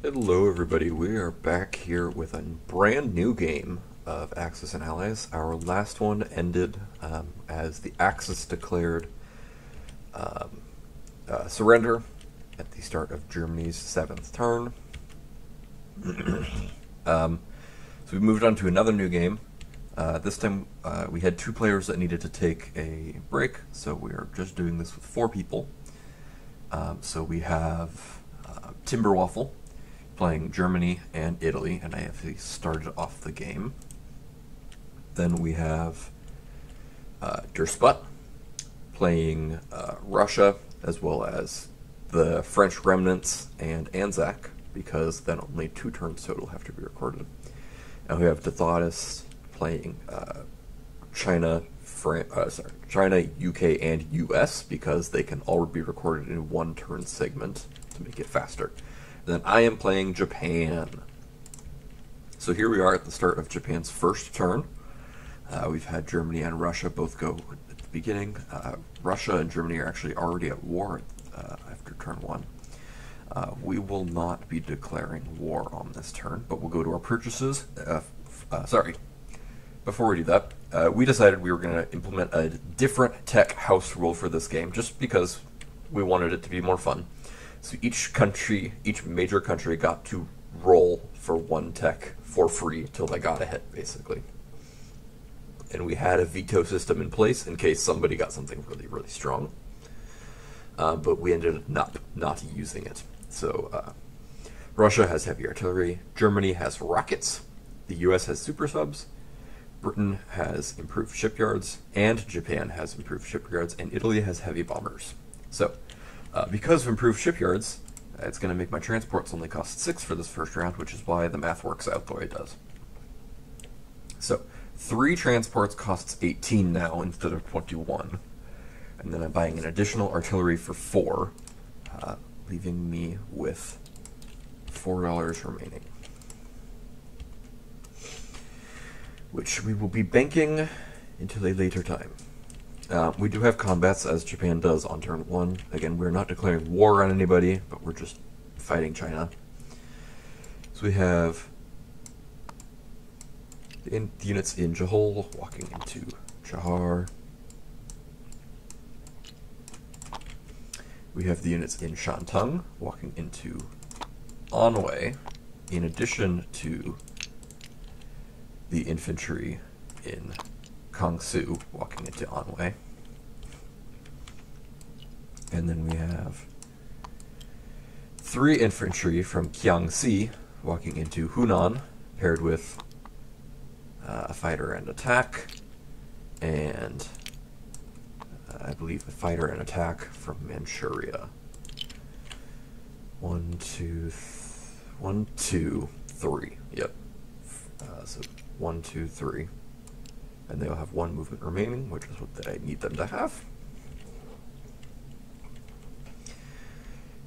Hello everybody, we are back here with a brand new game of Axis and Allies. Our last one ended as the Axis declared surrender at the start of Germany's 7th turn. So we moved on to another new game. This time we had 2 players that needed to take a break, so we are just doing this with 4 people. So we have Timberwaffle playing Germany and Italy, and I have started off the game. Then we have Dursput playing Russia, as well as the French remnants and Anzac, because then only 2 turns total have to be recorded. And we have Dethodist playing China, UK, and US, because they can all be recorded in 1 turn segment to make it faster. Then I am playing Japan. So here we are at the start of Japan's first turn. We've had Germany and Russia both go at the beginning. Russia and Germany are actually already at war after turn 1. We will not be declaring war on this turn, but we'll go to our purchases. Before we do that, we decided we were going to implement a different tech house rule for this game, just because we wanted it to be more fun. So each major country got to roll for 1 tech for free till they got a hit, basically. And we had a veto system in place in case somebody got something really, really strong. But we ended up not using it. So Russia has heavy artillery, Germany has rockets, the US has super subs, Britain has improved shipyards, and Japan has improved shipyards, and Italy has heavy bombers. So because of improved shipyards, it's going to make my transports only cost 6 for this first round, which is why the math works out the way it does. So 3 transports costs 18 now instead of 21. And then I'm buying an additional artillery for 4, leaving me with $4 remaining, which we will be banking until a later time. We do have combats, as Japan does on turn 1. Again, we're not declaring war on anybody, but we're just fighting China. So we have the units in Johor walking into Johar. We have the units in Shantung walking into Anhui, in addition to the infantry in Kangsu walking into Anhui. And then we have 3 infantry from Kiangsi walking into Hunan, paired with a fighter and attack, and I believe a fighter and attack from Manchuria. 1, 2, 3. Yep. So 1, 2, 3. And they'll have 1 movement remaining, which is what I need them to have.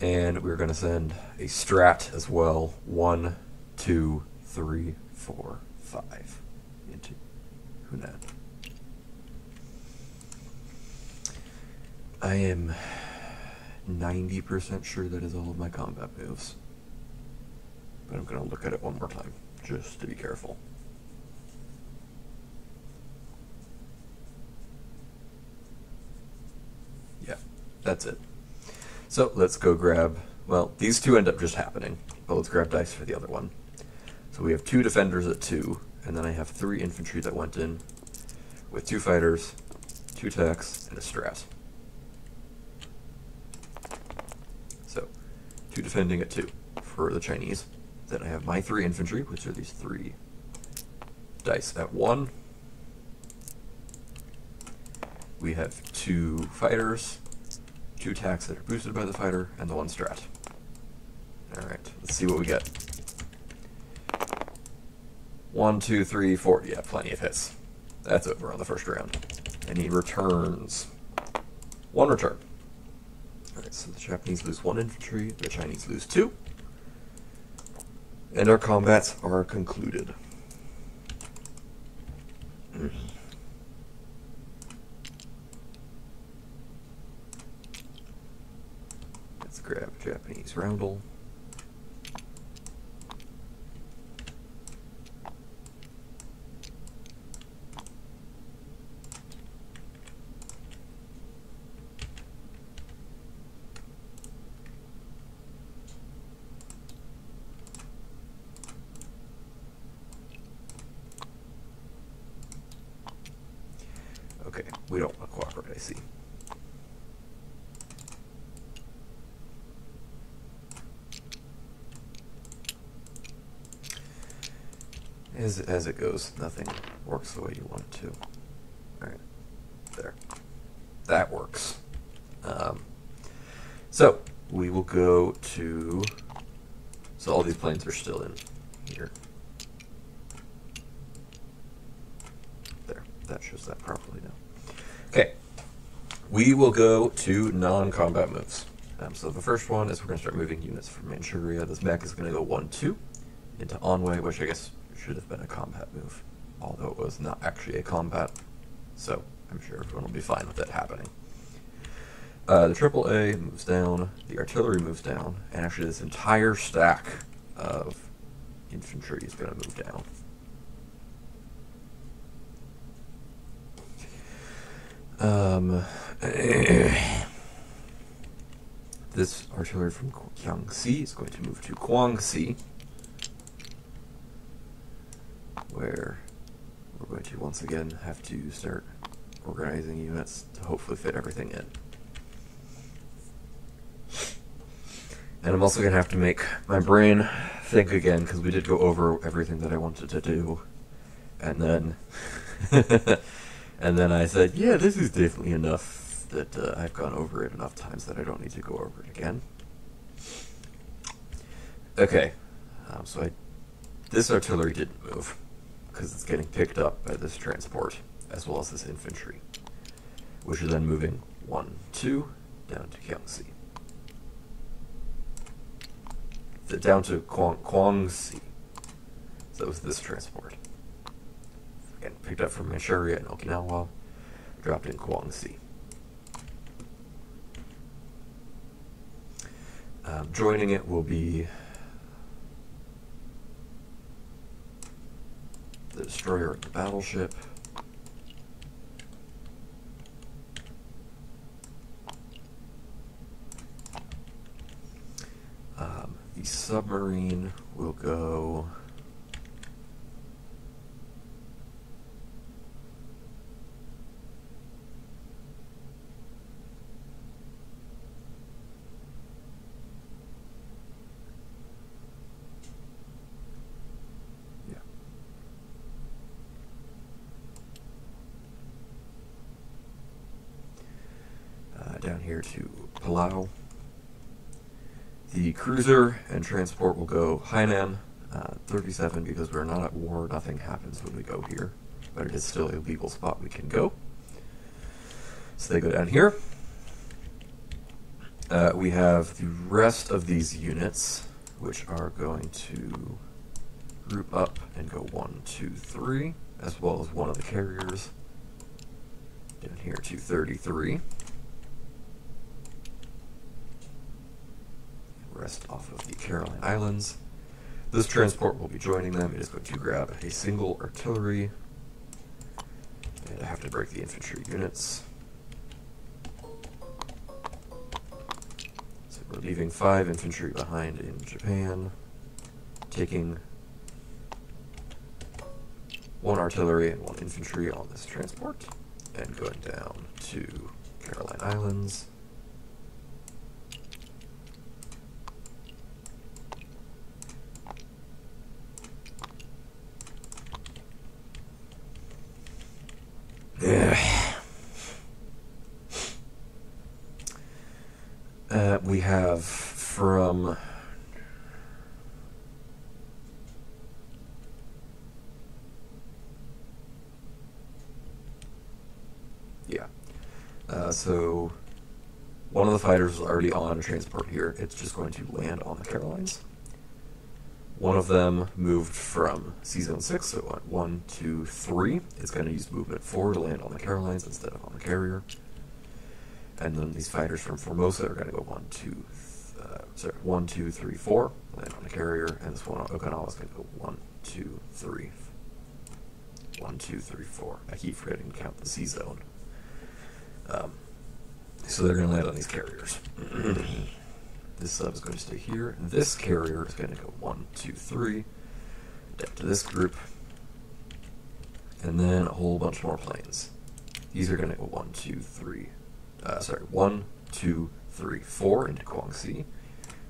And we're going to send a strat as well. 1, 2, 3, 4, 5 into Hunan. I am 90% sure that is all of my combat moves. But I'm going to look at it one more time, just to be careful. Yeah, that's it. So let's go grab, well, these 2 end up just happening, but let's grab dice for the other one. So we have 2 defenders at 2, and then I have 3 infantry that went in with 2 fighters, 2 techs, and a strat. So 2 defending at 2 for the Chinese. Then I have my 3 infantry, which are these 3 dice at 1. We have 2 fighters, 2 attacks that are boosted by the fighter, and the 1 strat. Alright, let's see what we get. 1, 2, 3, 4. Yeah, plenty of hits. That's over on the first round. And he returns 1 return. Alright, so the Japanese lose 1 infantry, the Chinese lose 2. And our combats are concluded. Let's grab Japanese roundel. we don't want to cooperate, I see. As it goes, nothing works the way you want it to. Alright, there. That works. So, we will go to... So all these planes are still in here. There, that shows that properly now. Okay, we will go to non-combat moves. So the first one is we're going to start moving units from Manchuria. This mech is going to go 1-2 into Anwei, which I guess should have been a combat move, although it was not actually a combat, so I'm sure everyone will be fine with that happening. The AAA moves down, the artillery moves down, and actually this entire stack of infantry is going to move down. This artillery from Jiangxi is going to move to Guangxi, where we're going to once again have to start organizing units to hopefully fit everything in. And I'm also going to have to make my brain think again, because we did go over everything that I wanted to do, and then and then I said, yeah, this is definitely enough that I've gone over it enough times that I don't need to go over it again. Okay, so this artillery didn't move, because it's getting picked up by this transport, as well as this infantry, which is then moving 1-2 down to Jiangxi. Down to Guangxi. So that was this transport. Again, picked up from Manchuria and Okinawa, dropped in Guangxi. Joining it will be the destroyer of the battleship, the submarine will go down here to Palau. The cruiser and transport will go Hainan, 37, because we're not at war, nothing happens when we go here, but it is still a legal spot we can go. So they go down here. We have the rest of these units, which are going to group up and go 1, 2, 3, as well as one of the carriers down here to 33. Rest off of the Caroline Islands. This transport will be joining them. It is going to grab a single artillery, and I have to break the infantry units. So we're leaving 5 infantry behind in Japan, taking 1 artillery and 1 infantry on this transport, and going down to Caroline Islands. We have from so one of the fighters is already on a transport here. It's just going to land on the Carolines. One of them moved from C-Zone 6, so it went 1, 2, 3. It's going to use movement 4 to land on the Carolines instead of on the carrier. And then these fighters from Formosa are going to go 1, 2, 3, 4, land on the carrier, and this one on Okinawa is going to go 1, 2, 3, 1, 2, 3, 4. I keep forgetting to count the C-Zone. So they're going to land on these carriers. This sub is going to stay here. This carrier is going to go 1, 2, 3, down to this group, and then a whole bunch more planes. these are going to go 1, 2, 3. 1, 2, 3, 4 into Guangxi,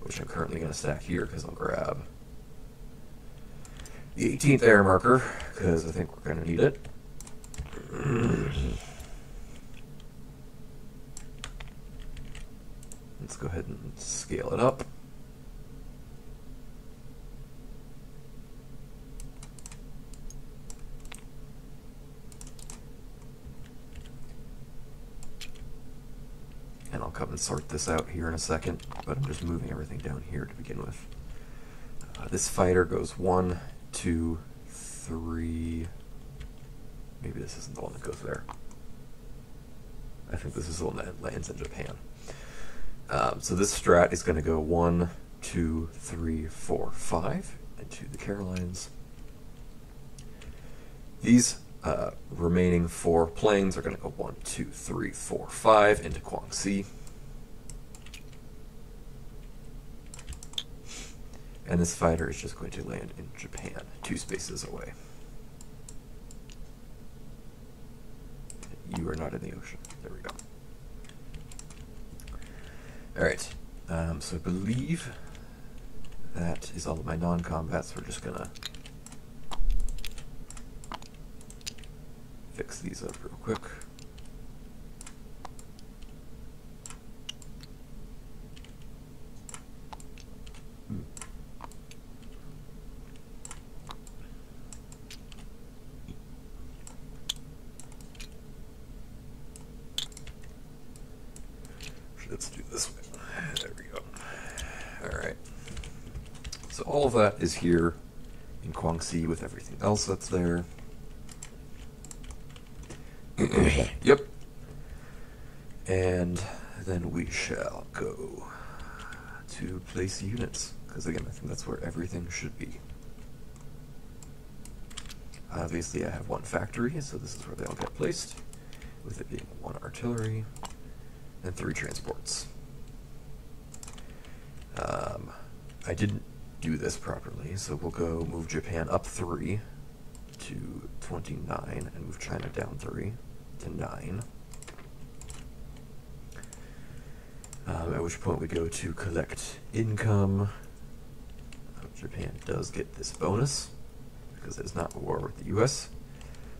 which I'm currently going to stack here because I'll grab the 18th air marker because I think we're going to need it. Let's go ahead and scale it up. And I'll come and sort this out here in a second, but I'm just moving everything down here to begin with. This fighter goes 1, 2, 3. Maybe this isn't the one that goes there. I think this is the one that lands in Japan. So this strat is going to go 1, 2, 3, 4, 5 into the Carolines. These remaining 4 planes are going to go 1, 2, 3, 4, 5 into Guangxi. And this fighter is just going to land in Japan, 2 spaces away. You are not in the ocean. There we go. Alright, so I believe that is all of my non-combats. We're just going to fix these up real quick. Let's do this way. There we go. Alright. So all of that is here in Guangxi with everything else that's there. Yep. And then we shall go to place units, because again, I think that's where everything should be. Obviously I have 1 factory, so this is where they all get placed, with it being 1 artillery and 3 transports. I didn't do this properly, so we'll go move Japan up 3 to 29 and move China down 3 to 9. At which point we go to collect income. Japan does get this bonus because it is not a war with the US.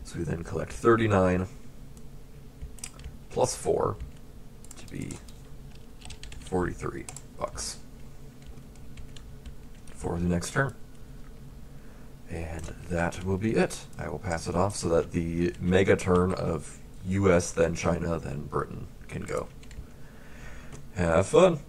So we then collect 39 plus 4 to be 43 bucks for the next turn. And that will be it. I will pass it off so that the mega turn of US, then China, then Britain can go. Have fun!